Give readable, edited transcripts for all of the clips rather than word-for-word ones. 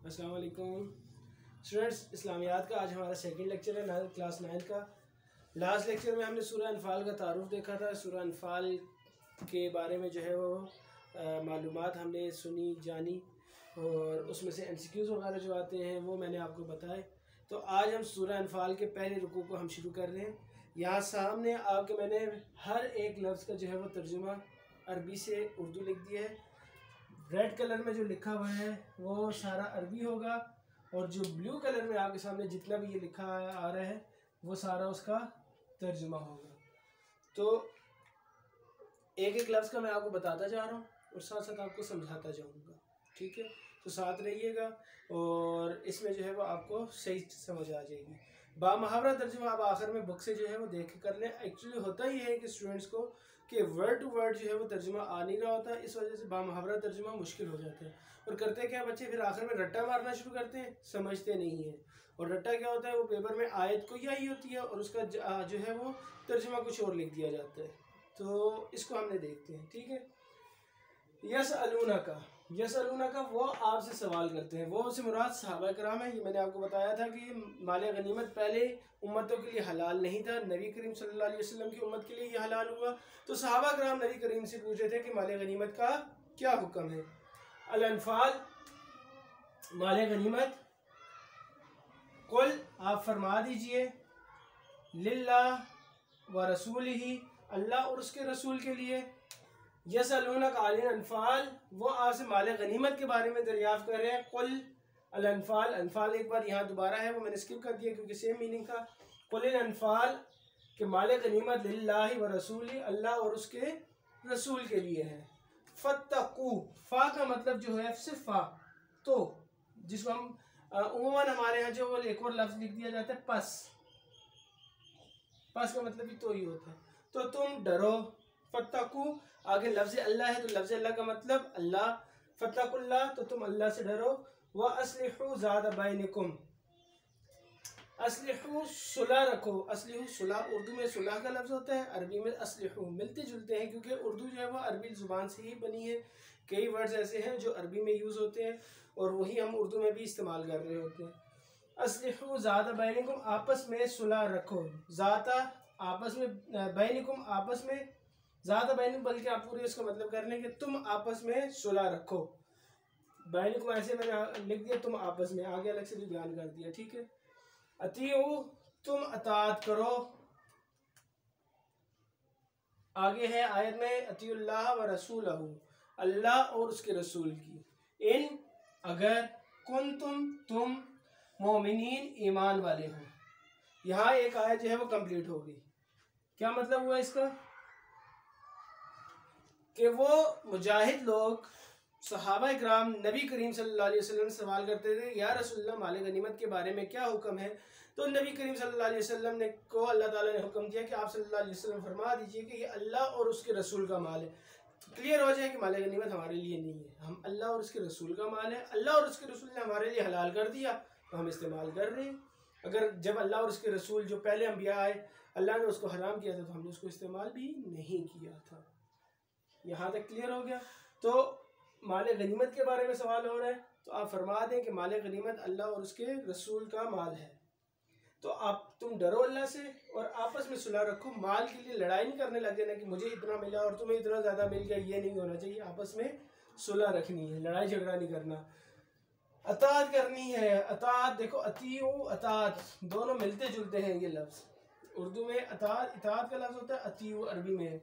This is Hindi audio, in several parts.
अस्सलाम वालेकुम स्टूडेंट्स, इस्लामियात का आज हमारा सेकंड लेक्चर है क्लास 9 का। लास्ट लेक्चर में हमने सूरह अनफाल का तारुफ देखा था। सूरह अनफाल के बारे में जो है वो मालूमात हमने सुनी जानी और उसमें से MCQs वगैरह जो आते हैं वो मैंने आपको बताए। तो आज हम सूरह अनफाल के पहले रुकू को हम शुरू कर रहे हैं। यहाँ सामने आपके मैंने हर एक लफ्ज़ का जो है वो तर्जुमा अरबी से उर्दू लिख दिया है। रेड कलर में जो लिखा हुआ है वो सारा अरबी होगा और जो ब्लू कलर में आपके सामने जितना भी ये लिखा आ रहा है वो सारा उसका तर्जुमा होगा। तो एक एक लफ्ज़ का मैं आपको बताता जा रहा हूँ और साथ साथ आपको समझाता जाऊँगा, ठीक है? तो साथ रहिएगा और इसमें जो है वो आपको सही समझ आ जाएगी। बामुहावरा तर्जुमा आप आखिर में बुक से जो है वो देख कर लें। एक्चुअली होता ही है कि स्टूडेंट्स को कि वर्ड टू वर्ड जो है वो तर्जुमा आ नहीं रहा होता, इस वजह से बामुहावरा तर्जुमा मुश्किल हो जाता है। और करते क्या बच्चे फिर आखिर में रट्टा मारना शुरू करते हैं, समझते नहीं हैं। और रट्टा क्या होता है, वो पेपर में आयत को ही आई होती है और उसका जो है वो तर्जुमा कुछ और लिख दिया जाता है। तो इसको हमने देखते हैं, ठीक है? यसअलूना का वो आपसे सवाल करते हैं। वो से मुराद सहाबा कराम है। ये मैंने आपको बताया था कि माल गनीमत पहले उम्मतों के लिए हलाल नहीं था, नबी करीम सल्लल्लाहु अलैहि वसल्लम की उम्मत के लिए ये हलाल हुआ। तो सहाबा कराम नबी करीम से पूछे थे कि माल गनीमत का क्या हुक्म है। अल अनफाल माल गनीमत, कुल आप फरमा दीजिए, लिल्लाह व रसूलिही, अल्लाह और उसके रसूल के लिए। यसअलूनक अनिल अनफाल, वो आपसे माल गनीमत के बारे में दरियाफ्त कर रहे हैं। कुल अल अनफाल, अनफाल एक बार यहाँ दोबारा है, वो मैंने स्किप कर दिया क्योंकि सेम मीनिंग था। कुल अनफाल के माल गनीमत लिल्लाहि व रसूली, अल्लाह और उसके रसूल के लिए है। फत्तकू, फा का मतलब जो है सिर्फ फा, तो जिसको हम उम्मन हमारे यहाँ जो वो एक और लफ्ज़ लिख दिया जाता है पस, पस का मतलब भी तो ही होता है। तो तुम डरो, फत्तकू आगे लफ्ज़ अल्लाह है तो लफ्ज़ अल्लाह का मतलब अल्लाह, फत्तकुल्लाह तो तुम अल्लाह से डरो। व अस्लिहू ज़ात बैनिकुम, अस्लिहू सुलह रखो। अस्लिहू सुलह उर्दू में सुलह का लफ्ज़ होता है, अरबी में अस्लिहू, मिलते जुलते हैं क्योंकि उर्दू जो है वो अरबी ज़ुबान से ही बनी है। कई वर्ड्स ऐसे हैं जो अरबी में यूज़ होते हैं और वही हम उर्दू में भी इस्तेमाल कर रहे होते हैं। अस्लिहू ज़ात बैनिकुम, आपस में सुलह रखो। ज़ाता आपस में, बैनिकुम आपस में, ज़्यादा बैनिकुम बल्कि आप पूरे इसका मतलब कर लें कि तुम आपस में सुलह रखो। बैनिकुम ऐसे मैंने लिख दिया, तुम आपस में, आगे अलग से भी बयान कर दिया, ठीक है? अतीउ, तुम अताअत करो। आगे है आयत में अतीउल्लाह व रसूलहू, अल्लाह और उसके रसूल की। इन अगर तुम मोमिनीन ईमान वाले हो। यहाँ एक आयत जो है वो कंप्लीट हो गई। क्या मतलब हुआ इसका कि वो मुजाहिद लोग सहाबा इकराम नबी करीम सल्लल्लाहु अलैहि वसल्लम से सवाल करते थे, या रसूलुल्लाह माल गनीमत के बारे में क्या हुक्म है? तो नबी करीम सल्लल्लाहु अलैहि वसल्लम ने को अल्लाह ताला ने हुक्म दिया कि आप सल्लल्लाहु अलैहि वसल्लम फरमा दीजिए कि ये अल्लाह और उसके रसूल का माल है। क्लियर हो जाए कि माल गनीमत हमारे लिए नहीं है, हम अल्लाह और उसके रसूल का माल है। अल्लाह और उसके रसूल ने हमारे लिए हलाल कर दिया तो हम इस्तेमाल कर रहे हैं। अगर जब अल्लाह और उसके रसूल जो पहले अम्बिया आए अल्लाह ने उसको हराम किया था तो हमने उसको इस्तेमाल भी नहीं किया था। यहाँ तक क्लियर हो गया? तो माल गनीमत के बारे में सवाल हो रहा है तो आप फरमा दें कि माल गनीमत अल्लाह और उसके रसूल का माल है। तो आप तुम डरो अल्लाह से और आपस में सुलह रखो। माल के लिए लड़ाई नहीं करने लग जाना कि मुझे इतना मिला और तुम्हें इतना ज़्यादा मिल गया, ये नहीं होना चाहिए। आपस में सुलह रखनी है, लड़ाई झगड़ा नहीं करना। अताअत करनी है। अताअत देखो, अतीउ अताअत दोनों मिलते जुलते हैं। ये लफ्ज़ उर्दू में अताअत इताअत का लफ्ज़ होता है, अतीउ अरबी में।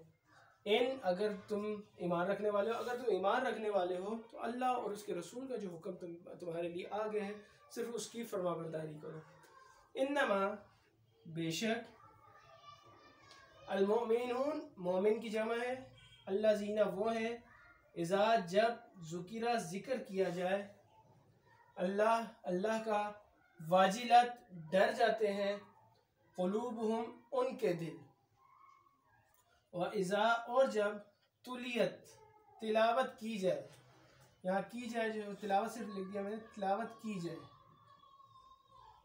इन अगर तुम ईमान रखने वाले हो, अगर तुम ईमान रखने वाले हो तो अल्लाह और उसके रसूल का जो हुक्म तुम्हारे लिए आ गया है सिर्फ उसकी फरमाबरदारी करो। इन्नमा बेशक, अलमोमिनून मोमिन की जमा है, अल्लाज़ीना वो हैं, इज़ा जब ज़ुकिरा जिक्र किया जाए अल्लाह का, वाजिलत डर जाते हैं, क़ुलूबुहुम उनके दिल, व इज़ा और जब तुलियत तिलावत की जाए, यहाँ की जाए जो तिलावत सिर्फ लिख दिया मैंने, तिलावत की जाए,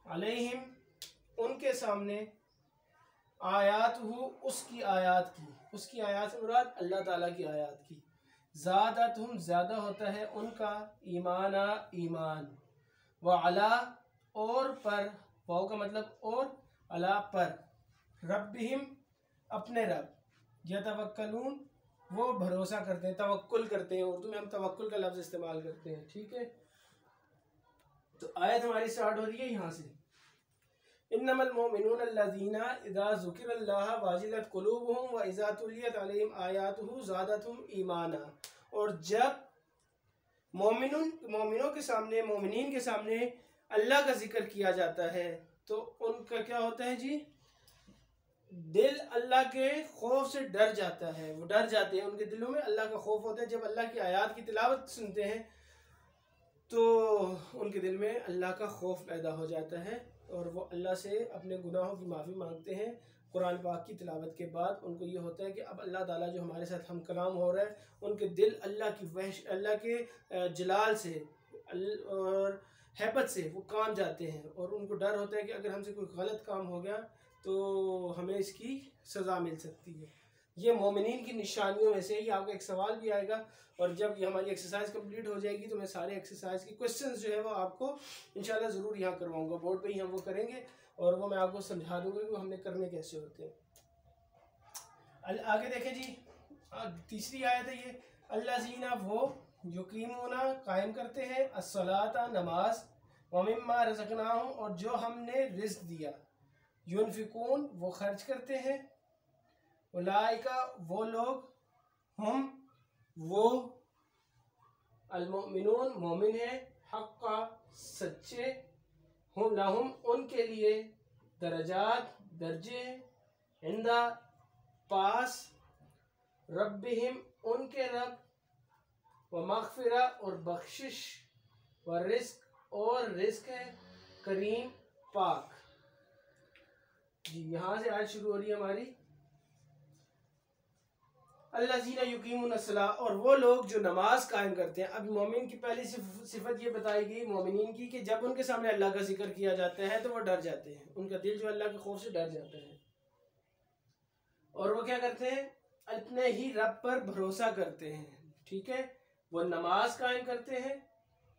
अलैहिम उनके सामने, आयातहु उसकी आयात की, उसकी आयात से मुराद अल्लाह ताला की आयात की, ज़ादतहुम ज़्यादा होता है उनका, ईमाना ईमान, व अला और पर, वाव का मतलब और, अला पर, रब्बिहिम अपने रब, यतवक्कलून वो भरोसा करते हैं, तवक्कुल करते हैं। उर्दू में हम तवक्कुल का लफ्ज़ इस्तेमाल करते हैं। ठीक है, तो आयत हमारी स्टार्ट हो रही है यहाँ से, इन्नमल मोमिनून अल्लज़ीना इज़ा ज़ुकिरल्लाह वाजिलत क़ुलूबुहुम व इज़ा तुलियत अलैहिम आयातुहु ज़ादतहुम ईमाना। और जब मोमिनों के सामने, मोमिनीन के सामने अल्लाह का जिक्र किया जाता है तो उनका क्या होता है जी, दिल अल्लाह के खौफ से डर जाता है, वो डर जाते हैं, उनके दिलों में अल्लाह का खौफ होता है। जब अल्लाह की आयत की तिलावत सुनते हैं तो उनके दिल में अल्लाह का खौफ पैदा हो जाता है और वो अल्लाह से अपने गुनाहों की माफ़ी मांगते हैं। कुरान पाक की तिलावत के बाद उनको ये होता है कि अब अल्लाह ताला जो हमारे साथ हम कलाम हो रहा है, उनके दिल अल्लाह की वहश, अल्लाह के जलाल से और हैबत से वो काम जाते हैं और उनको डर होता है कि अगर हमसे कोई गलत काम हो गया तो हमें इसकी सज़ा मिल सकती है। ये मोमिनीन की निशानियों में से ही आपका एक सवाल भी आएगा और जब ये हमारी एक्सरसाइज कंप्लीट हो जाएगी तो मैं सारे एक्सरसाइज की क्वेश्चंस जो है वो आपको इंशाल्लाह ज़रूर यहाँ करवाऊंगा, बोर्ड पे ही हम वो करेंगे और वो मैं आपको समझा दूंगा कि वो हमने करने कैसे होते हैं। आगे देखें जी, तीसरी आयत है ये, अल्लाज़ीना वो युकीमूना कायम करते हैं, अस्सलाता नमाज, व मिम्मा रज़क़नाहुम और जो हमने रिज़्क़ दिया, युनफिकून वो खर्च करते हैं, उलाइका वो लोग, हम वो, अलमुमिनून मोमिन है, हक़्क़ा सच्चे, हम लहुम उनके लिए, दरजात दर्जे, इंदा पास, रब्बिहिम उनके रब, व मग़फ़िरा और बख्शिश, व रिज़्क़ और रिज़्क़ है करीम पाक। जी यहाँ से आज शुरू हो रही है हमारी, अल्लाज़ीना युकीमून अस्सलाह और वो लोग जो नमाज कायम करते हैं। अब मोमिन की पहली सिफत ये बताई गई मोमिनीन की कि जब उनके सामने अल्लाह का जिक्र किया जाता है तो वो डर जाते हैं, उनका दिल जो अल्लाह के खौफ से डर जाता है और वो क्या करते हैं, अपने ही रब पर भरोसा करते हैं। ठीक है, वो नमाज कायम करते हैं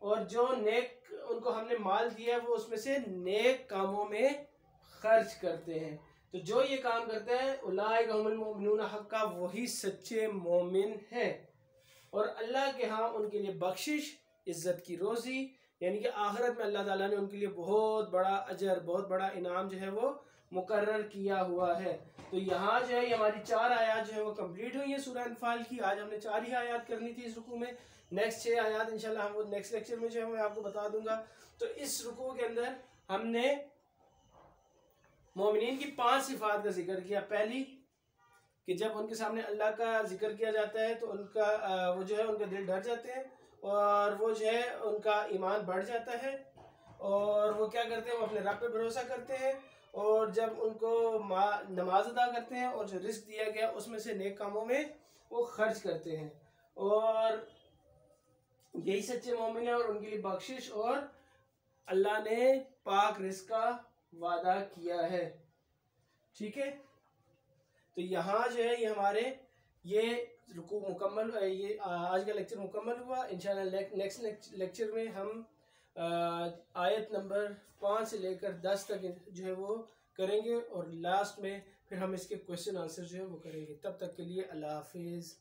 और जो नेक उनको हमने माल दिया है वो उसमें से नेक कामों में खर्च करते हैं। तो जो ये काम करते हैं उलाइका हुमुल मोमिनून हक़्क़ा, वही सच्चे मोमिन हैं और अल्लाह के यहाँ उनके लिए बख्शिश, इज़्ज़त की रोज़ी, यानी कि आखिरत में अल्लाह ताला ने उनके लिए बहुत बड़ा अजर, बहुत बड़ा इनाम जो है वो मुकर्रर किया हुआ है। तो यहाँ जो है हमारी 4 आयत जो है वो कंप्लीट हुई है सूरह अनफाल की। आज हमने 4 ही आयत करनी थी इस रुकू में, नेक्स्ट 6 आयत इंशाल्लाह हम वो नेक्स्ट लेक्चर में जो है मैं आपको बता दूंगा। तो इस रुकू के अंदर हमने मोमिनीन की 5 सिफात का जिक्र किया। पहली कि जब उनके सामने अल्लाह का जिक्र किया जाता है तो उनका वो जो है उनका दिल डर जाते हैं और वो जो है उनका ईमान बढ़ जाता है और वो क्या करते हैं, वो अपने रब पे भरोसा करते हैं और जब उनको नमाज अदा करते हैं और जो रिस्क दिया गया उसमें से नेक कामों में वो खर्च करते हैं और यही सच्चे मोमिन है और उनके लिए बख्शिश और अल्लाह ने पाक रिस्क का वादा किया है। ठीक है, तो यहाँ जो है ये हमारे ये रुकू मुकम्मल, ये आज का लेक्चर मुकम्मल हुआ। इंशाल्लाह नेक्स्ट लेक्चर में हम आयत नंबर 5 से लेकर 10 तक जो है वो करेंगे और लास्ट में फिर हम इसके क्वेश्चन आंसर जो है वो करेंगे। तब तक के लिए अल्लाह हाफिज़।